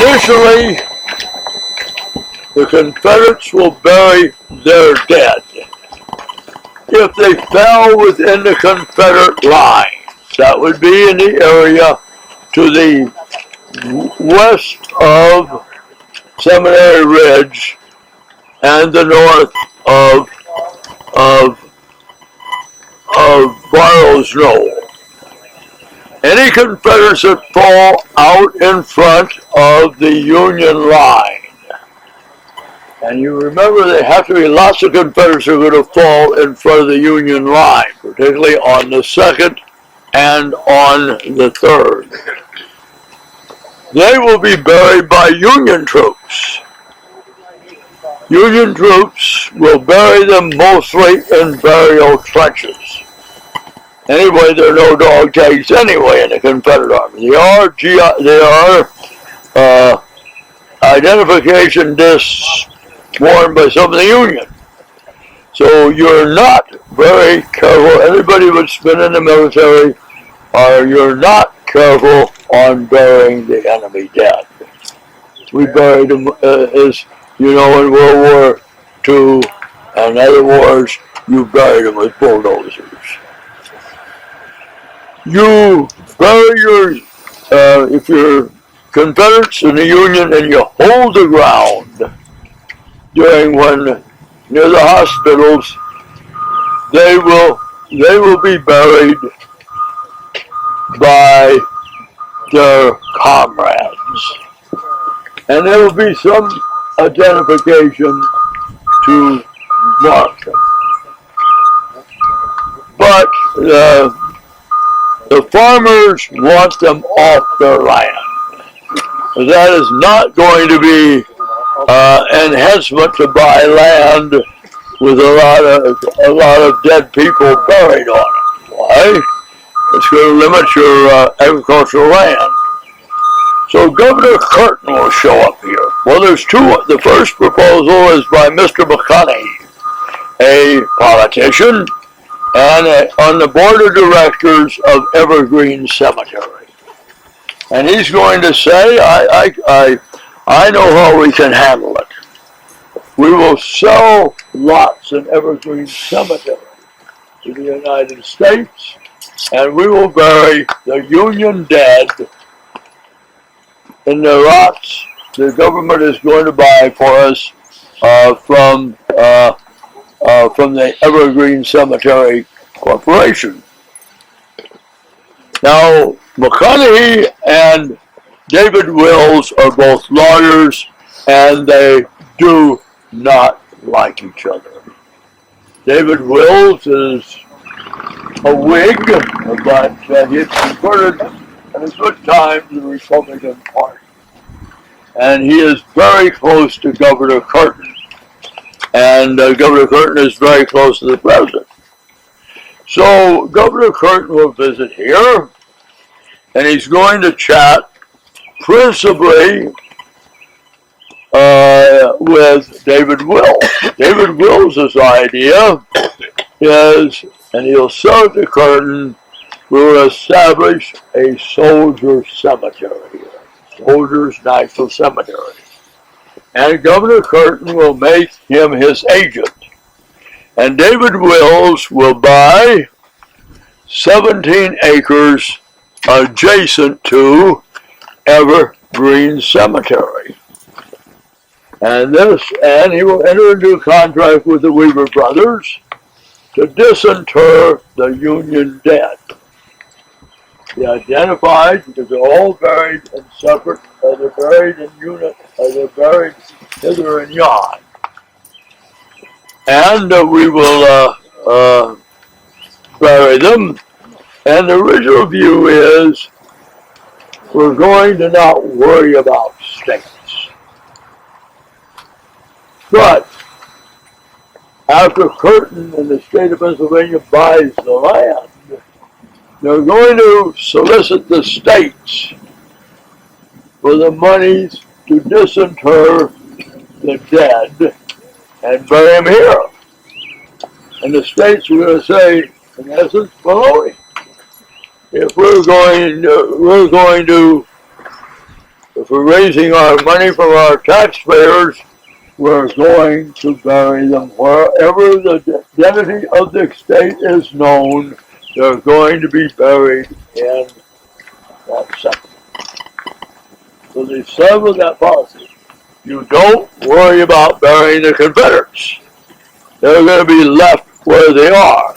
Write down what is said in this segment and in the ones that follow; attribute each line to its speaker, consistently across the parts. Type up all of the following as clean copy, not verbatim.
Speaker 1: Initially, the Confederates will bury their dead. If they fell within the Confederate lines, that would be in the area to the west of Seminary Ridge and the north of Barrow's Knoll. Any Confederates that fall out in front of the Union line, and you remember there have to be lots of Confederates who are going to fall in front of the Union line, particularly on the 2nd and on the 3rd. They will be buried by Union troops. Union troops will bury them mostly in burial trenches. Anyway, there are no dog tags anyway in the Confederate Army. They are identification discs worn by some of the Union. So you're not very careful. Anybody who's been in the military, you're not careful on burying the enemy dead. We buried them, as you know, in World War II and other wars, you buried them with bulldozers. You bury if you're Confederates in the Union and you hold the ground near the hospitals, they will be buried by their comrades. And there will be some identification to mark them. But the farmers want them off their land. That is not going to be enhancement to buy land with a lot of dead people buried on it. Why? It's going to limit your agricultural land. So Governor Curtin will show up here. Well, there's two. The first proposal is by Mr. McConaughey, a politician and on the board of directors of Evergreen Cemetery. And he's going to say, I know how we can handle it. We will sell lots in Evergreen Cemetery to the United States, and we will bury the Union dead in the lots the government is going to buy for us from the Evergreen Cemetery Corporation. Now, McConaughey and David Wills are both lawyers, and they do not like each other. David Wills is a Whig, but he had converted at a good time to the Republican Party. And he is very close to Governor Curtin. And Governor Curtin is very close to the president. So Governor Curtin will visit here, and he's going to chat principally with David Wills. David Wills' idea is, and he'll sell it to Curtin, we will establish a soldier cemetery, Soldiers National Cemetery. And Governor Curtin will make him his agent. And David Wills will buy 17 acres adjacent to Evergreen Cemetery. And he will enter into a contract with the Weaver brothers to disinter the Union dead. They identified because they're all buried in separate, they're buried in unit, they're buried hither and yon. And we will bury them. And the original view is we're going to not worry about states. But after Curtin in the state of Pennsylvania buys the land, they're going to solicit the states for the monies to disinter the dead and bury them here. And the states are going to say, in essence, baloney. If we're going to if we're raising our money from our taxpayers, we're going to bury them wherever the identity of the estate is known. They're going to be buried in that section. So they said with that policy, you don't worry about burying the Confederates. They're going to be left where they are.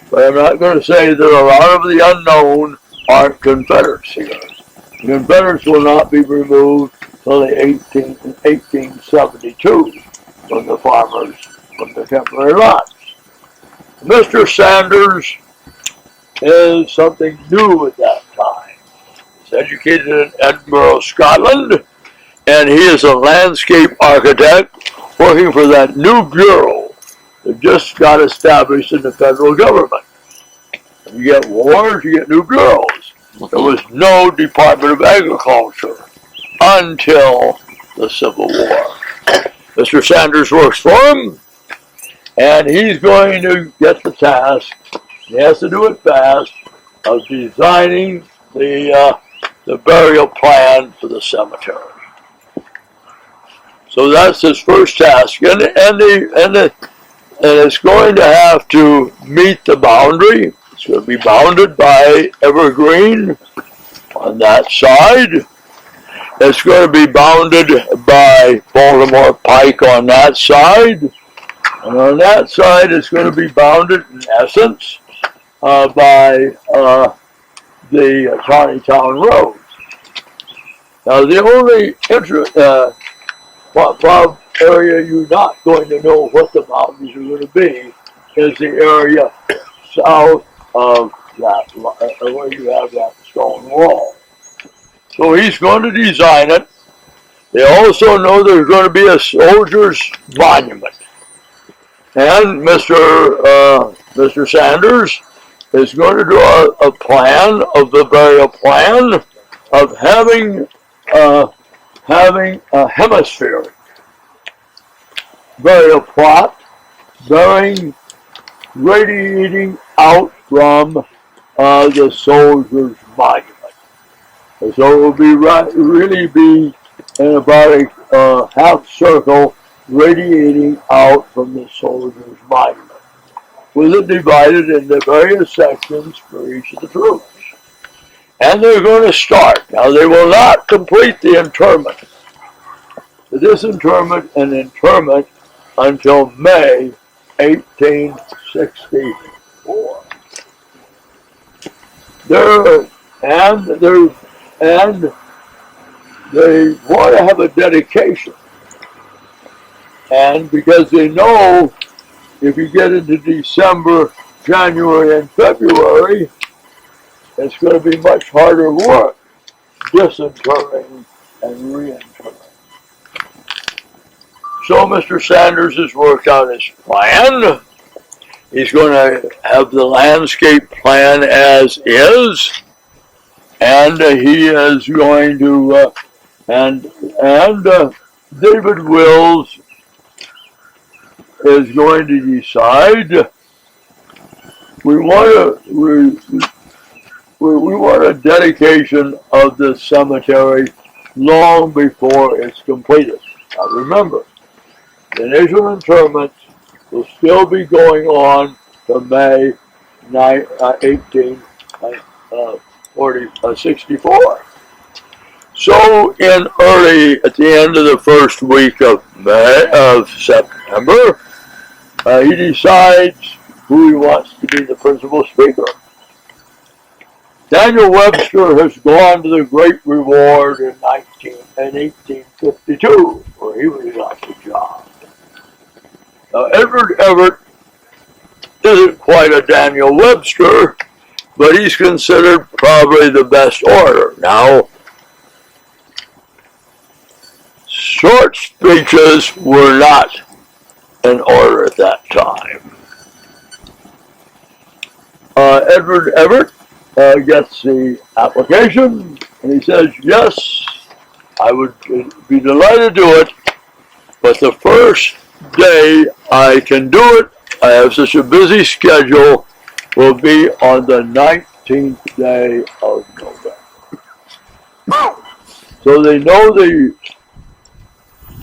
Speaker 1: But I'm not going to say that a lot of the unknown aren't Confederates here. The Confederates will not be removed until the 1872 from the farmers, from the temporary lots. Mr. Sanders is something new at that time. He's educated in Edinburgh, Scotland, and he is a landscape architect working for that new bureau that just got established in the federal government. When you get wars, you get new bureaus. There was no Department of Agriculture until the Civil War. Mr. Sanders works for him, and he's going to get the task, he has to do it fast, of designing the burial plan for the cemetery. So that's his first task, and it's going to have to meet the boundary. It's going to be bounded by evergreen on that side. It's going to be bounded by Baltimore Pike on that side. And on that side, it's going to be bounded, in essence, by the Tawnytown Road. Now, the only area you're not going to know what the boundaries are going to be is the area south of that, where you have that stone wall. So he's going to design it. They also know there's going to be a soldier's monument. And Mr. Sanders is going to draw a plan of the burial plan of having a hemispheric burial plot radiating out from the soldier's monument. And so it will be really be in about a half circle radiating out from the soldier's monument, with it divided into various sections for each of the troops. And they're going to start. Now, they will not complete the interment, the disinterment and interment, until May 1864. And they want to have a dedication. And because they know if you get into December, January, and February, it's going to be much harder work disinterring and reinterring. So Mr. Sanders has worked out his plan. He's going to have the landscape plan as is, and he is going to, David Wills is going to decide. We want a dedication of the cemetery long before it's completed. Now remember, the initial interments will still be going on to May 1864. So at the end of the first week of September, he decides who he wants to be the principal speaker. Daniel Webster has gone to the Great Reward in 1852, where he was got the job. Now, Edward Everett isn't quite a Daniel Webster, but he's considered probably the best orator. Now, short speeches were not in order at that time. Edward Everett gets the application, and he says, yes, I would be delighted to do it, but the first day I can do it, I have such a busy schedule, will be on the 19th day of November. So they know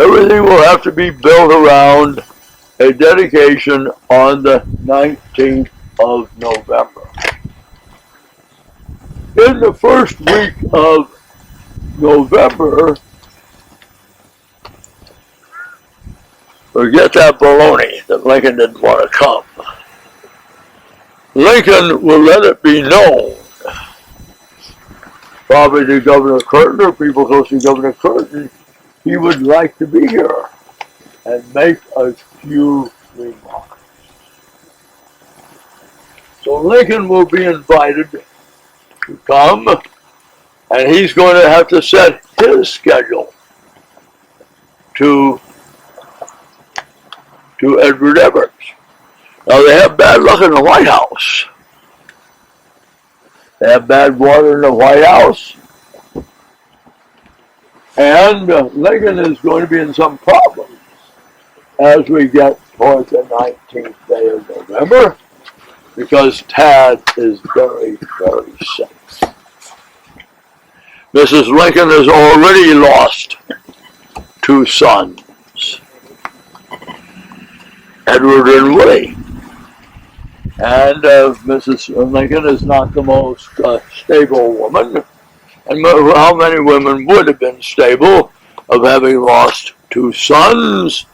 Speaker 1: everything will have to be built around a dedication on the 19th of November. In the first week of November, forget that baloney that Lincoln didn't want to come. Lincoln will let it be known, probably to Governor Curtin or people close to Governor Curtin, he would like to be here and make a few remarks. So Lincoln will be invited to come, and he's going to have to set his schedule to Edward Everett. Now they have bad luck in the White House. They have bad water in the White House. And Lincoln is going to be in some problems as we get towards the 19th day of November, because Tad is very, very sick. Mrs. Lincoln has already lost 2 sons, Edward and Willie. And Mrs. Lincoln is not the most stable woman. And how many women would have been stable of having lost 2 sons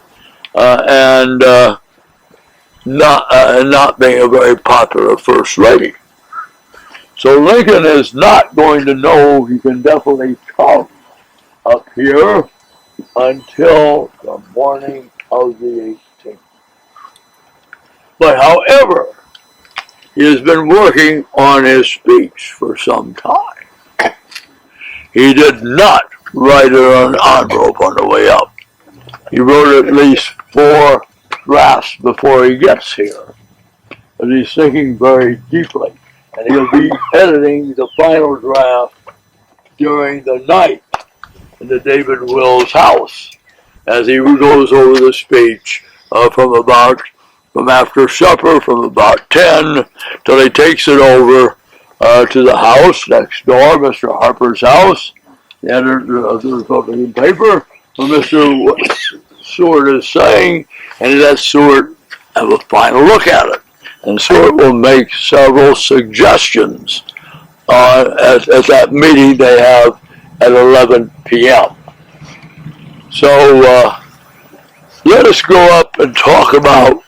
Speaker 1: and not being a very popular first lady? So Lincoln is not going to know he can definitely come up here until the morning of the 18th. But however, he has been working on his speech for some time. He did not write it on an envelope on the way up. He wrote at least 4 drafts before he gets here. But he's thinking very deeply. And he'll be editing the final draft during the night in the David Wills house as he goes over the speech from after supper, from about 10 till he takes it over to the house next door, Mr. Harper's house, the editor of the Republican paper, where Mr. Seward is saying, and let Seward have a final look at it. And Seward will make several suggestions at that meeting they have at 11 p.m. So let us go up and talk about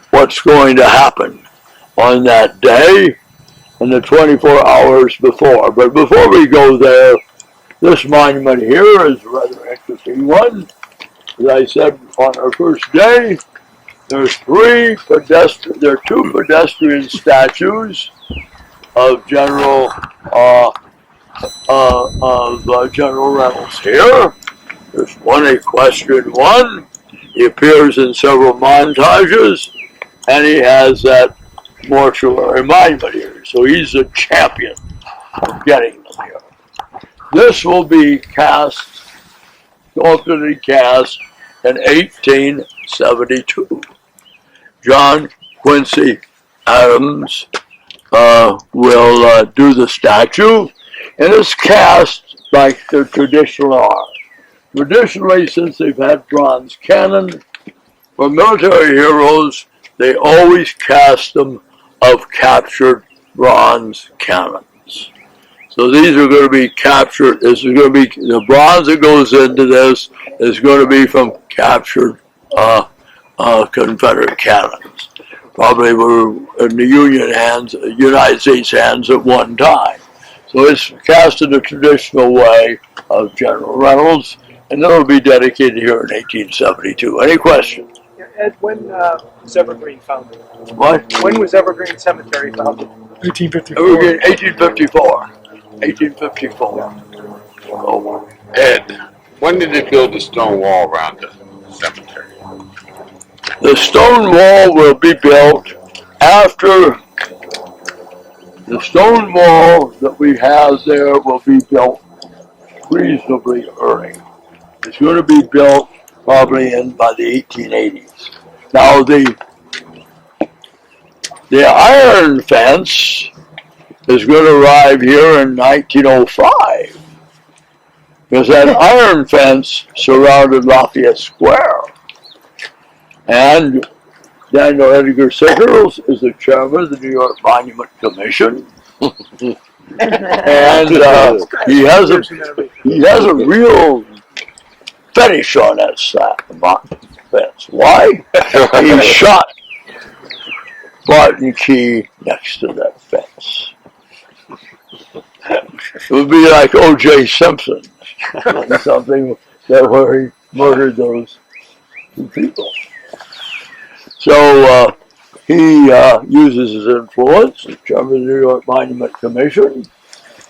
Speaker 1: what's going to happen on that day and the 24 hours before. But before we go there, this monument here is a rather interesting one. As I said on our first day, there are 2 pedestrian statues of General Reynolds here. There's one equestrian one. He appears in several montages, and he has that mortuary monument here. So he's a champion of getting them here. This will be cast, ultimately cast in 1872. John Quincy Adams will do the statue, and it's cast like the traditional are. Traditionally, since they've had bronze cannon, for military heroes, they always cast them of captured bronze cannons. So these are going to be captured. This is going to be the bronze that goes into this is going to be from captured Confederate cannons. Probably were in the United States hands at one time. So it's cast in the traditional way of General Reynolds, and it'll be dedicated here in 1872. Any questions?
Speaker 2: Ed, when was Evergreen founded?
Speaker 1: What?
Speaker 2: When was Evergreen Cemetery founded?
Speaker 3: 1854.
Speaker 1: Evergreen, 1854. 1854. Oh.
Speaker 4: Ed, when did they build the stone wall around the cemetery?
Speaker 1: The stone wall will be built after the stone wall that we have there will be built reasonably early. It's going to be built probably by the 1880s. Now the iron fence is going to arrive here in 1905. because that iron fence surrounded Lafayette Square. And Daniel Edgar Sickles is the chairman of the New York Monument Commission. And he has a real fetish on that fence. Why? He shot Barton Key next to that fence. It would be like O.J. Simpson, something that where he murdered those two people. So he uses his influence, the chairman of the New York Monument Commission,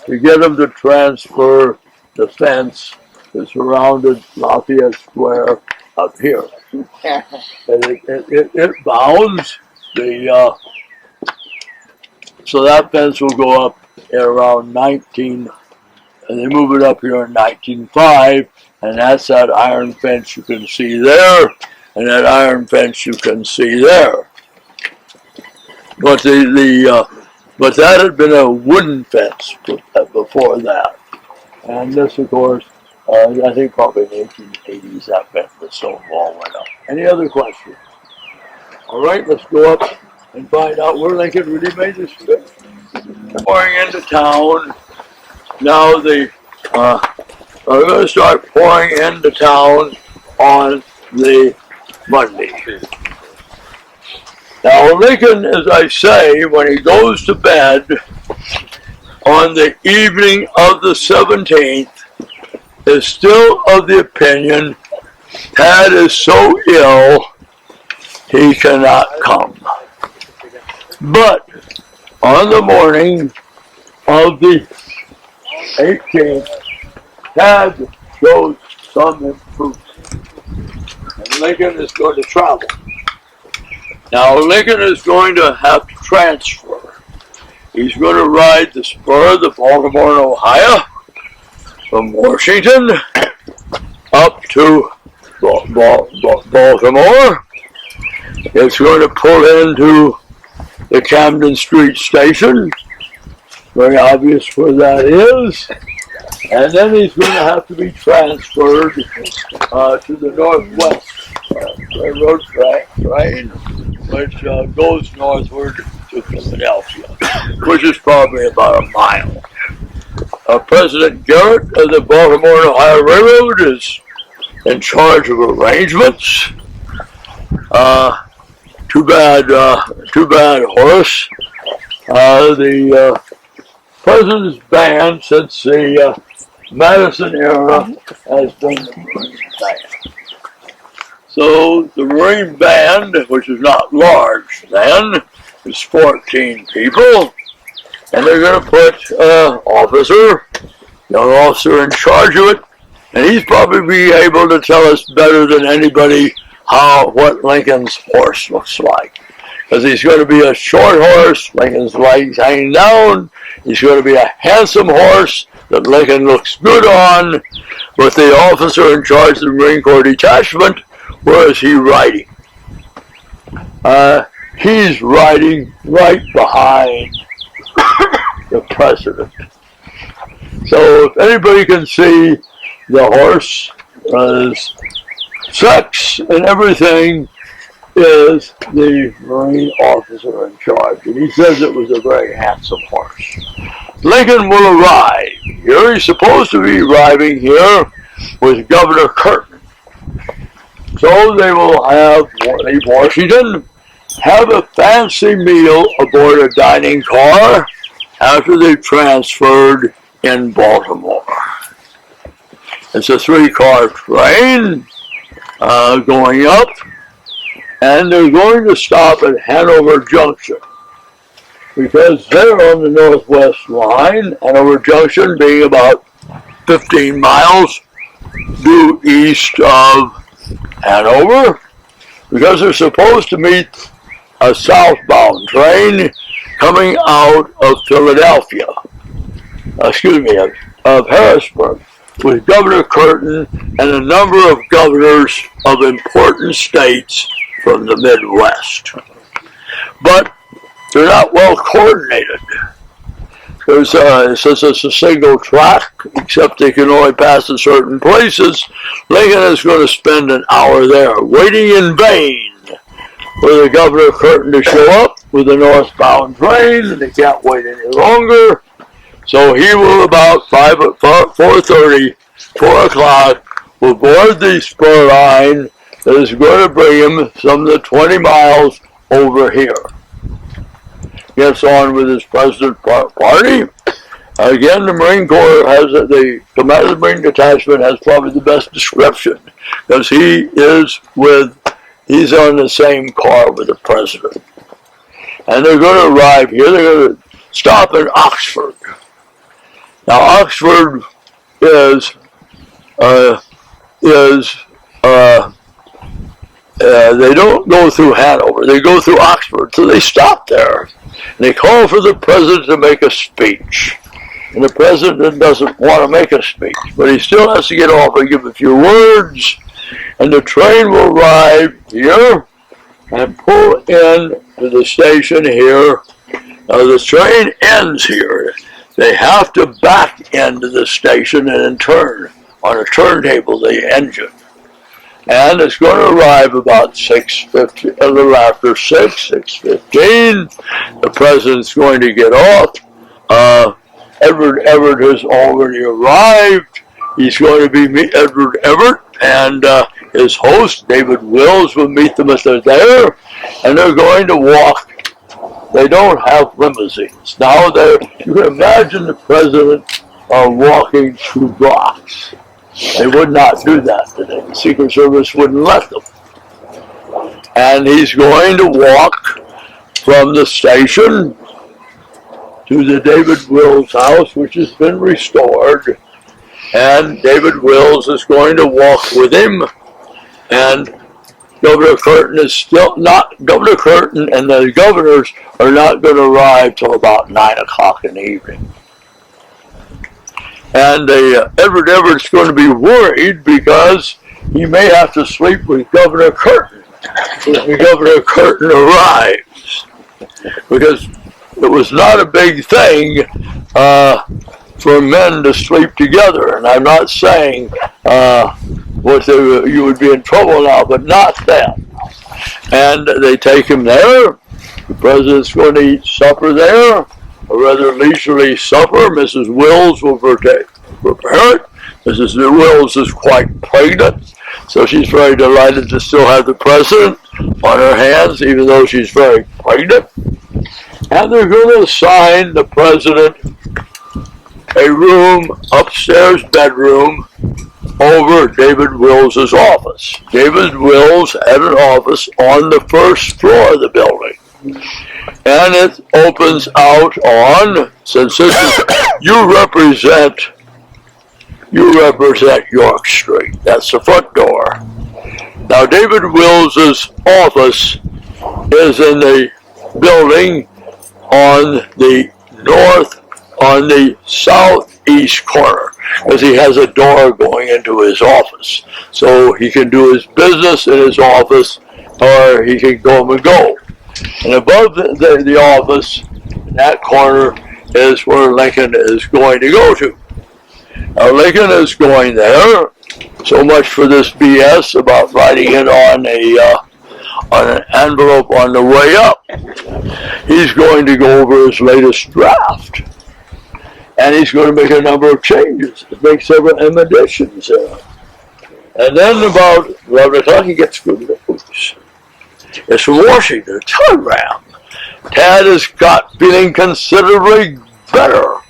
Speaker 1: to get him to transfer the fence that surrounded Lafayette Square up here. And it bounds the, so that fence will go up in around and they move it up here in 1905, and that's that iron fence you can see there, and that iron fence you can see there. But but that had been a wooden fence before that. And this, of course, I think probably in the 1880s that fence, the stone wall went up. Any other questions? All right, let's go up and find out where Lincoln really made this trip. Pouring into town. Now they're going to start pouring into town on the Monday. Now Lincoln, as I say, when he goes to bed on the evening of the 17th, is still of the opinion Tad is so ill he cannot come. But on the morning of the 18th, Tad shows some improvement. And Lincoln is going to travel. Now Lincoln is going to have to transfer. He's going to ride the spur of the Baltimore and Ohio from Washington up to Baltimore. It's going to pull into the Camden Street station. Very obvious where that is. And then he's going to have to be transferred to the Northwest Railroad train, which goes northward to Philadelphia, which is probably about a mile. President Garrett of the Baltimore and Ohio Railroad is in charge of arrangements. Too bad, Horace. The president's band since the Madison era has been the Marine Band. So the Marine Band, which is not large then, is 14 people, and they're going to put young officer in charge of it, and he's probably be able to tell us better than anybody what Lincoln's horse looks like. Because he's going to be a short horse, Lincoln's legs hanging down. He's going to be a handsome horse that Lincoln looks good on. But the officer in charge of the Marine Corps detachment, where is he riding? He's riding right behind the president. So if anybody can see the horse, sex and everything, is the Marine officer in charge. And he says it was a very handsome horse. Lincoln will arrive here. He's supposed to be arriving here with Governor Curtin. So they will leave Washington, have a fancy meal aboard a dining car after they've transferred in Baltimore. It's a 3-car train going up, and they're going to stop at Hanover Junction because they're on the Northwest line, Hanover Junction being about 15 miles due east of Hanover, because they're supposed to meet a southbound train coming out of Philadelphia, of Harrisburg, with Governor Curtin and a number of governors of important states from the Midwest. But they're not well coordinated. since it's a single track, except they can only pass in certain places, Lincoln is going to spend an hour there, waiting in vain for the Governor Curtin to show up with a northbound train, and they can't wait any longer. So he will, about 4:30, 4 o'clock, will board the spur line that is going to bring him some of the 20 miles over here. Gets on with his president party. Again, the Marine Corps has, the Commander of the Marine Detachment has probably the best description, because he's on the same car with the president. And they're going to arrive here, they're going to stop in Oxford. Now, Oxford is they don't go through Hanover, they go through Oxford, so they stop there. And they call for the president to make a speech. And the president doesn't want to make a speech, but he still has to get off and give a few words. And the train will arrive here and pull in to the station here. Now the train ends here. They have to back into the station and then turn on a turntable the engine. And it's going to arrive about 6:50, a little after 6:15. The president's going to get off. Edward Everett has already arrived. He's going to meet Edward Everett, and his host, David Wills, will meet them as they're there, and they're going to walk. They don't have limousines. Now, you can imagine the president walking through blocks. They would not do that today. The Secret Service wouldn't let them. And he's going to walk from the station to the David Wills house, which has been restored. And David Wills is going to walk with him. And Governor Curtin is still not, Governor Curtin and the governors are not going to arrive till about 9 o'clock in the evening. And Edward Everett's going to be worried because he may have to sleep with Governor Curtin when Governor Curtin arrives. Because it was not a big thing for men to sleep together. And I'm not saying you would be in trouble now, but not then. And they take him there. The president's going to eat supper there. A rather leisurely supper. Mrs. Wills will prepare it. Mrs. Wills is quite pregnant, so she's very delighted to still have the president on her hands, even though she's very pregnant. And they're going to assign the president a room, upstairs bedroom, over David Wills' office. David Wills had an office on the first floor of the building. And it opens out on, since this is, you represent York Street. That's the front door. Now David Wills' office is in the building on the southeast corner, because he has a door going into his office. So he can do his business in his office, or he can come and go. And above the office, in that corner, is where Lincoln is going to go to. Now Lincoln is going there. So much for this BS about writing it on an envelope on the way up. He's going to go over his latest draft. And he's going to make a number of changes, make several additions. And then about 11 o'clock, he gets good news. It's from Washington, a telegram. Tad has got feeling considerably better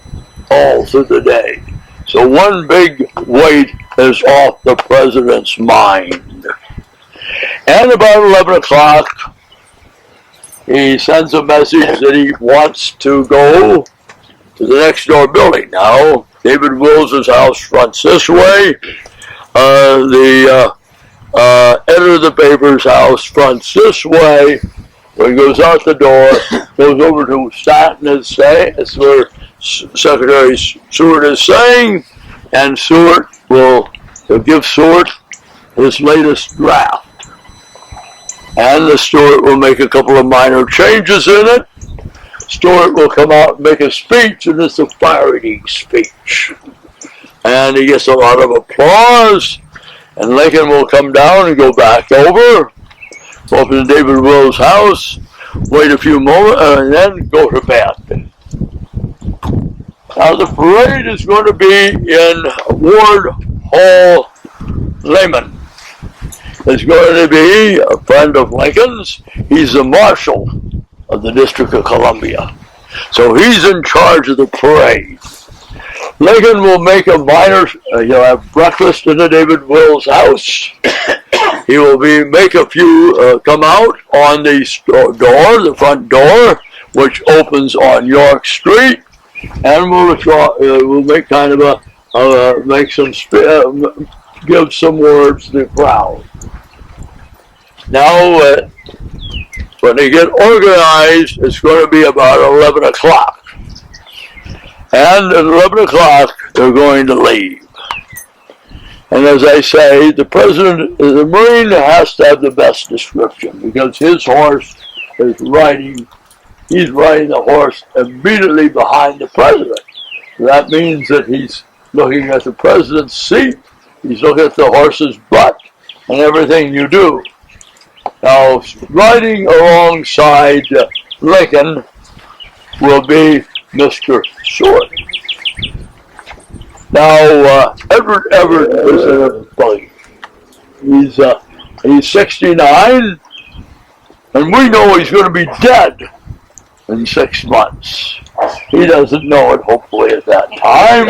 Speaker 1: all through the day. So one big weight is off the president's mind. And about 11 o'clock, he sends a message that he wants to go to the next door building. Now, David Wills' house fronts this way. The editor of the paper's house fronts this way. When he goes out the door, goes over to Stanton and say, that's where Secretary Seward is saying, and Seward will give Seward his latest draft. And the Stewart will make a couple of minor changes in it. Stuart will come out and make a speech, and it's a fiery speech. And he gets a lot of applause, and Lincoln will come down and go back over, go up to David Will's house, wait a few moments, and then go to bed. Now the parade is going to be in Ward Hall, Lehman. It's going to be a friend of Lincoln's. He's the marshal of the District of Columbia. So he's in charge of the parade. Lincoln will make a minor, he'll have breakfast in the David Will's house. He will make a few come out on the door, the front door, which opens on York Street, and we'll make kind of give some words to the crowd. Now, when they get organized, it's going to be about 11 o'clock. And at 11 o'clock, they're going to leave. And as I say, the Marine has to have the best description, because his horse is he's riding the horse immediately behind the president. That means that he's looking at the president's seat, he's looking at the horse's butt, and everything you do. Now, riding alongside Lincoln will be Mr. Short. Now, Edward Everett is in a buggy. He's 69, and we know he's going to be dead in 6 months. He doesn't know it, hopefully, at that time.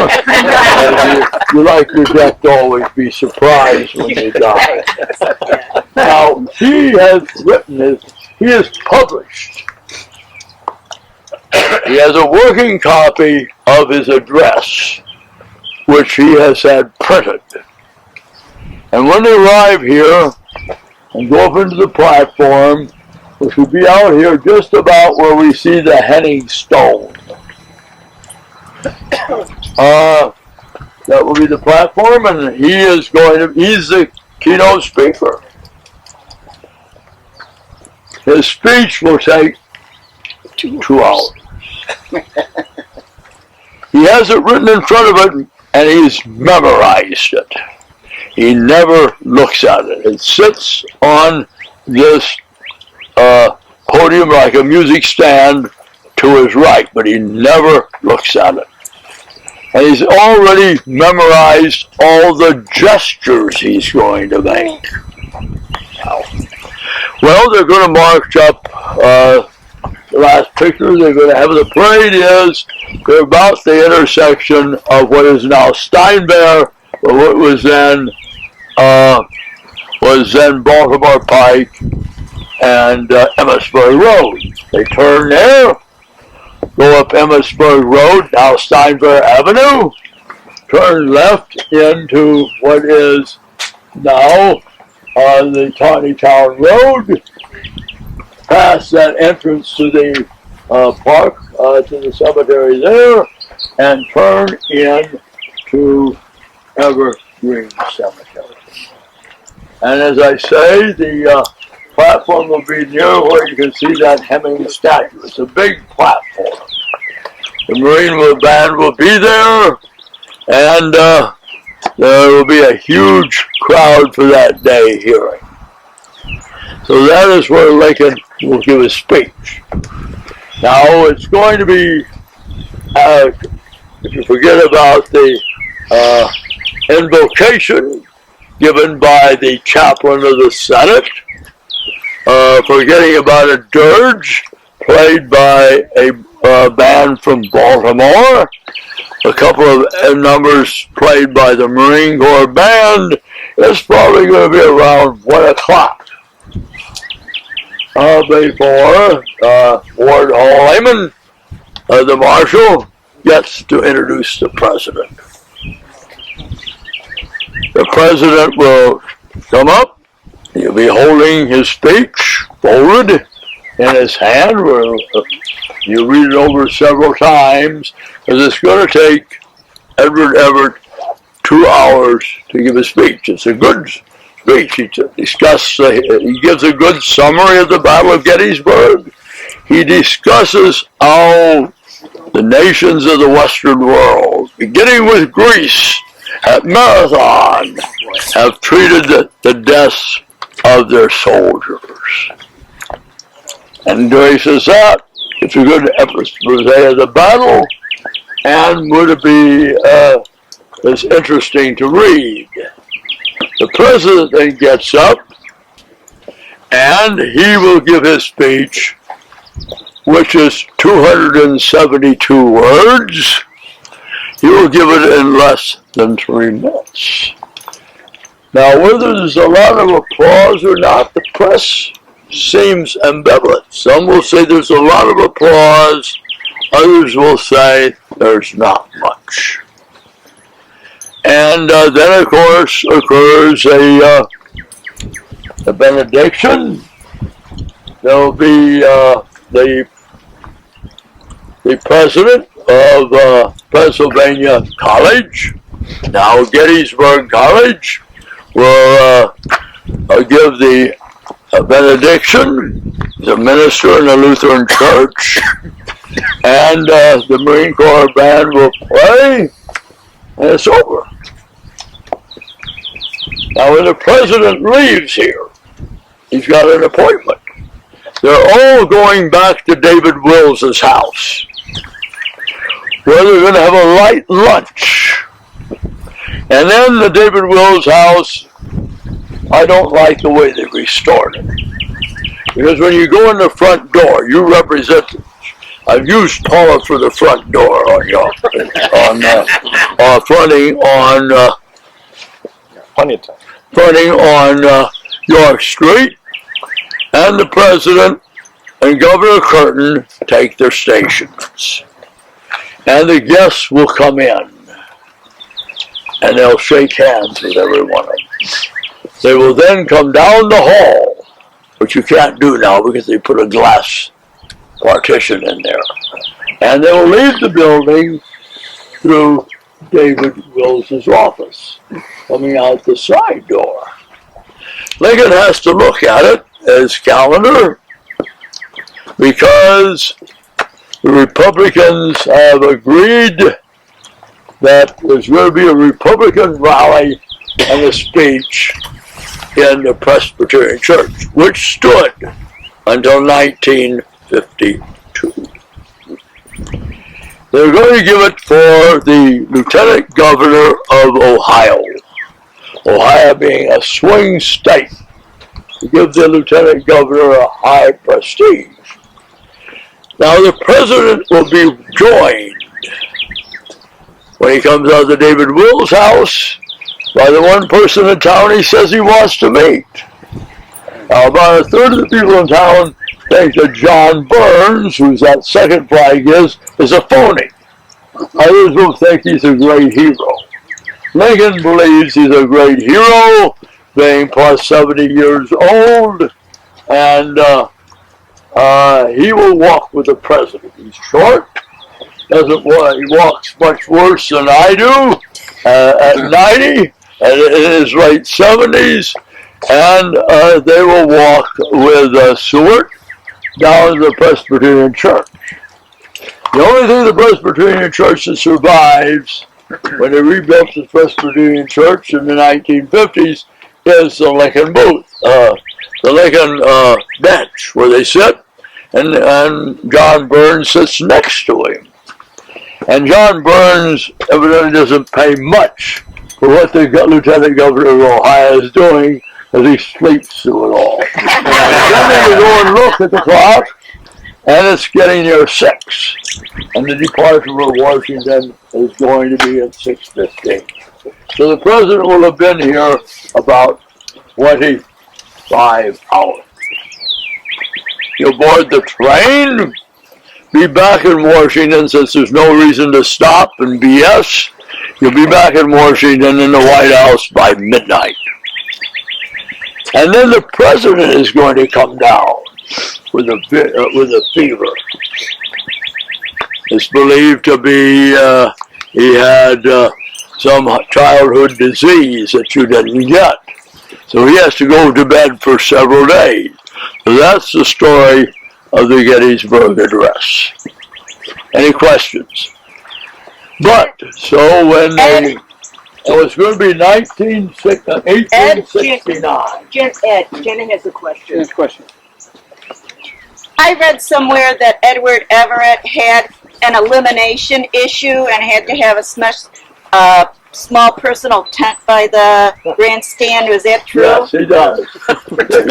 Speaker 1: You like your death to always be surprised when you die. Now, he has published. He has a working copy of his address, which he has had printed. And when they arrive here and go up into the platform, which will be out here just about where we see the Henning Stone. That will be the platform, and he's the keynote speaker. His speech will take 2 hours. He has it written in front of it, and he's memorized it. He never looks at it. It sits on this podium like a music stand to his right, but he never looks at it. And he's already memorized all the gestures he's going to make. Well, they're going to march up the last picture. They're going to have the parade they're about the intersection of what is now Steinbear, or what was then Baltimore Pike and Emmitsburg Road. They turn there, go up Emmitsburg Road, now Steinbear Avenue, turn left into what is now the Tawny Town Road, past that entrance to the park, to the cemetery there, and turn in to Evergreen Cemetery. And as I say, the platform will be near where you can see that Hemming statue. It's a big platform. The Marine Band will be there, and there will be a huge crowd for that day hearing. So that is where Lincoln will give his speech. Now, it's going to be, if you forget about the invocation given by the chaplain of the Senate, forgetting about a dirge played by a band from Baltimore, a couple of numbers played by the Marine Corps Band, it's probably going to be around 1 o'clock. Before Ward Hall Lehman, the marshal, gets to introduce the president. The president will come up. He'll be holding his speech folded in his hand. You read it over several times, because it's going to take Edward Everett 2 hours to give a speech. It's a good speech. He gives a good summary of the Battle of Gettysburg. he discusses how the nations of the Western world, beginning with Greece at Marathon, have treated the deaths of their soldiers. And he says that it's a good expose of the battle and would be as interesting to read. The president then gets up and he will give his speech, which is 272 words. He will give it in less than 3 minutes. Now, whether there's a lot of applause or not, the press seems ambivalent. Some will say there's a lot of applause, others will say there's not much. And then, of course, occurs a benediction. There will be the president of Pennsylvania College, now Gettysburg College, will give the benediction. He's a minister in the Lutheran Church, and the Marine Corps band will play, and it's over. Now, when the president leaves here, he's got an appointment. They're all going back to David Wills's house, where they're going to have a light lunch. And then the David Wills house, I don't like the way they restored it. Because when you go in the front door, you represent, I've used Paula for the front door on your, fronting on York Street, and the president and Governor Curtin take their stations. And the guests will come in, and they'll shake hands with every one of them. They will then come down the hall, which you can't do now because they put a glass partition in there. And they will leave the building through David Wills's office, coming out the side door. Lincoln has to look at it, his calendar, because the Republicans have agreed that there's going to be a Republican rally and a speech in the Presbyterian Church, which stood until 1952. They're going to give it for the Lieutenant Governor of Ohio, Ohio being a swing state, to give the Lieutenant Governor a high prestige. Now the president will be joined when he comes out of the David Wills house by the one person in town he says he wants to meet. Now about a third of the people in town think that John Burns, whose that second flag is a phony. Others will think he's a great hero. Lincoln believes he's a great hero, being plus 70 years old, and he will walk with the president. He's short, he walks much worse than I do at 90, and in his late 70s, and they will walk with Seward down to the Presbyterian Church. The only thing the Presbyterian Church that survives when they rebuilt the Presbyterian Church in the 1950s is the Lincoln booth, the Lincoln bench where they sit, and John Burns sits next to him. And John Burns evidently doesn't pay much for what the Lieutenant Governor of Ohio is doing, as he sleeps through it all. Then they go and look at the clock, and it's getting near 6. And the departure for Washington is going to be at 6:15. So the president will have been here about 25 hours. He'll board the train, be back in Washington, since there's no reason to stop and BS. He'll be back in Washington in the White House by midnight. And then the president is going to come down with a fever. It's believed to be he had some childhood disease that you didn't get. So he has to go to bed for several days. So that's the story of the Gettysburg Address. Any questions? But, so when they, it was going to be 1869.
Speaker 3: Jenna has a question.
Speaker 2: Next question.
Speaker 3: I read somewhere that Edward Everett had an elimination issue and had to have a small personal tent by the grandstand. Was that true?
Speaker 1: Yes, he does.
Speaker 3: Because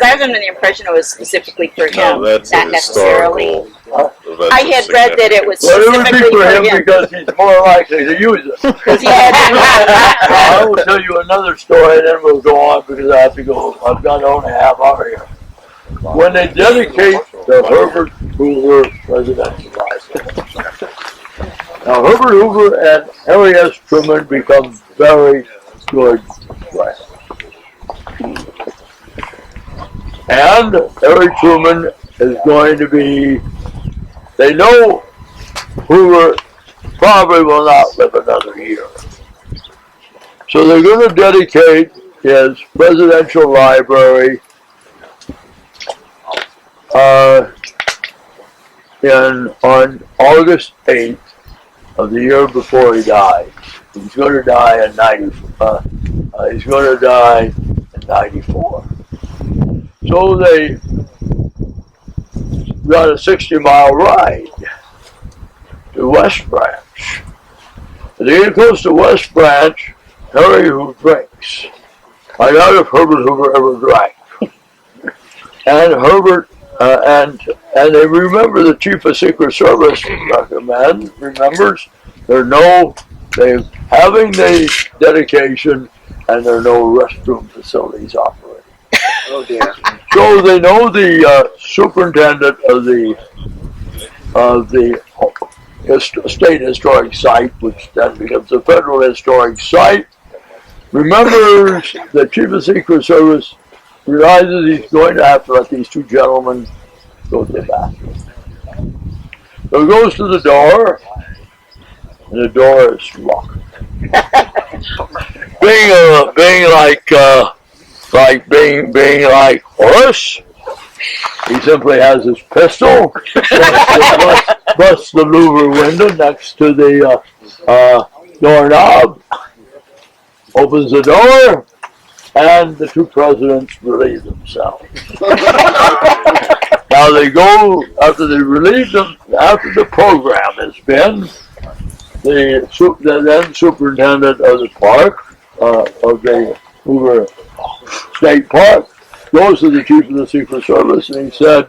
Speaker 3: I was under the impression it was specifically for him,
Speaker 4: No, that's
Speaker 3: not necessarily.
Speaker 4: That's
Speaker 3: I had read that it was
Speaker 1: Well, it would
Speaker 3: specifically
Speaker 1: be for
Speaker 3: for
Speaker 1: him
Speaker 3: him.
Speaker 1: because he's more likely to use it.
Speaker 3: Because he had
Speaker 1: I will tell you another story, and then we'll go on because I have to go. I've got only a half hour here. When they dedicate the Herbert Hoover Presidential Library, now Herbert Hoover and Harry S. Truman become very good friends. And Harry Truman is going to be, they know Hoover probably will not live another year. So they're going to dedicate his presidential library on August 8th of the year before he died. He's going to die in 94. So they got a 60-mile ride to West Branch. As they get close to West Branch, Harry Hoover drinks. I doubt if Herbert Hoover ever drank. And Herbert and they remember the Chief of Secret Service remembers they having the dedication and there are no restroom facilities operating.
Speaker 2: Oh dear.
Speaker 1: So they know the superintendent of the state historic site, which then becomes a federal historic site, remembers the Chief of Secret Service realizes he's going to have to let these two gentlemen go to the bathroom. So he goes to the door, and the door is locked. being like Horace, he simply has his pistol, busts the louver window next to the doorknob, opens the door, and the two presidents relieve themselves. Now they go, after they relieve them, after the program has been, the then superintendent of the park, of the Hoover State Park, goes to the chief of the Secret Service and he said,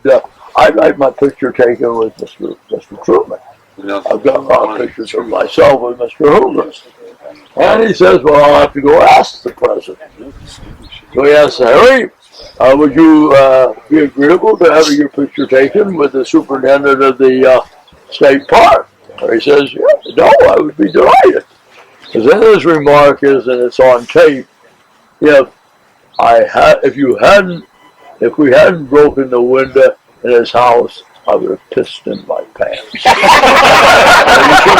Speaker 1: I'd like my picture taken with Mr. Truman. I've got a lot of pictures of myself with Mr. Hoover. And he says, well, I'll have to go ask the president. So he asks Harry, would you be agreeable to having your picture taken with the superintendent of the state park? Harry says, yeah, no, I would be delighted. Because then his remark is, and it's on tape, if we hadn't broken the window in his house, I would have pissed in my pants. You should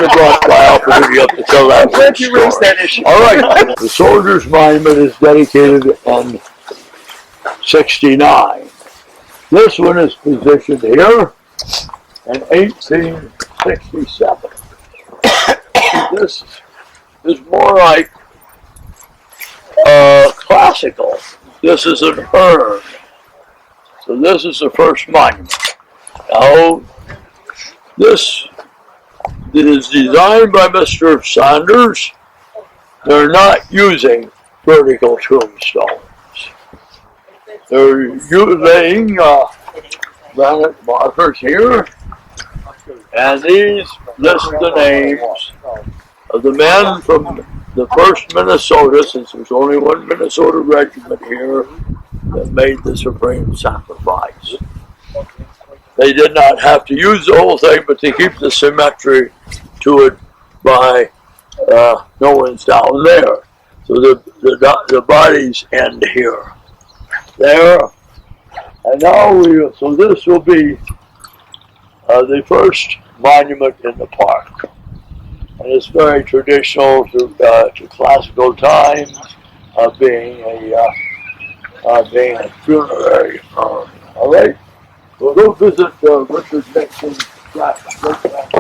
Speaker 1: have brought my opportunity up to tell that.
Speaker 2: I'm glad you raised that issue.
Speaker 1: All right. The Soldiers' Monument is dedicated in 69. This one is positioned here in 1867. This is more like classical. This is an urn. So this is the first monument. Now, this is designed by Mr. Saunders. They're not using vertical tombstones. They're laying granite markers here, and these list the names of the men from the 1st Minnesota, since there's only one Minnesota regiment here, that made the supreme sacrifice. They did not have to use the whole thing, but to keep the symmetry to it by no one's down there. So the bodies end here. There, And now so this will be the first monument in the park. And it's very traditional to classical times, being a funerary urn. All right, we'll go visit Richard Nixon's grave.